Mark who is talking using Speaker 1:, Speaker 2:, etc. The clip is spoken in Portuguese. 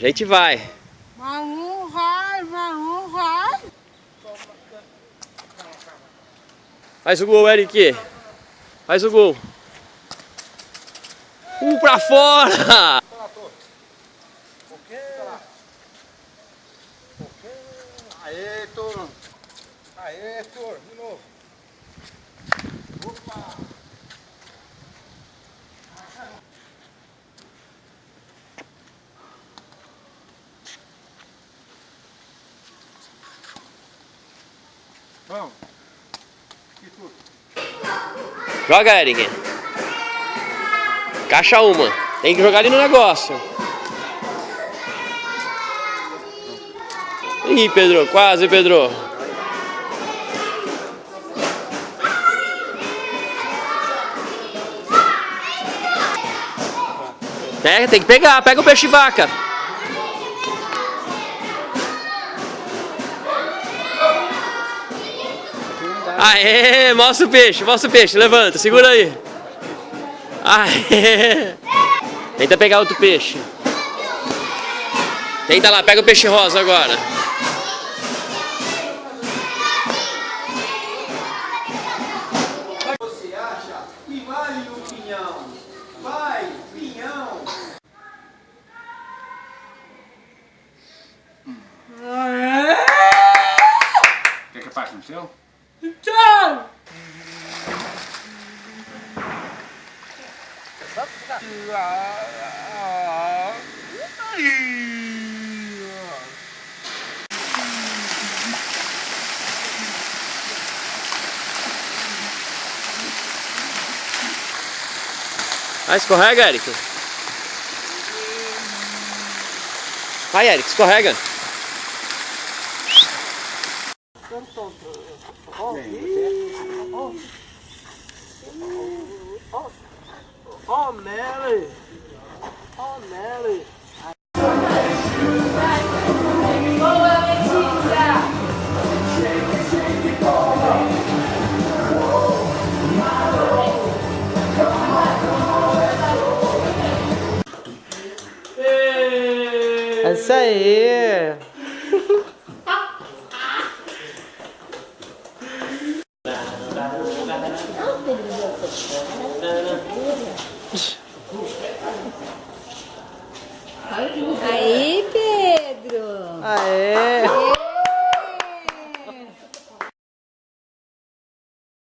Speaker 1: gente vai.
Speaker 2: Manu vai, Manu vai.
Speaker 1: Faz o gol, Eric. Faz o gol. Pra fora!
Speaker 3: Aê, Toro. Aê, Toro. De novo. Opa. Vamos. Aqui tudo.
Speaker 1: Joga, Eric. Caixa uma. Tem que jogar ali no negócio. Ih, Pedro. Quase, Pedro. Tem que pegar. Pega o peixe-vaca. Aê, mostra o peixe, levanta, segura aí. Aê. Tenta pegar outro peixe. Tenta lá, pega o peixe rosa agora.
Speaker 3: Você acha que vale o pinhão? Vai, pinhão. Quer que eu passe no seu?
Speaker 2: Tchau.
Speaker 1: Vai, escorrega, Eric. Vai, Eric, escorrega.
Speaker 2: Oh, Nelly. Oh, Nelly. É isso aí.
Speaker 4: Aí.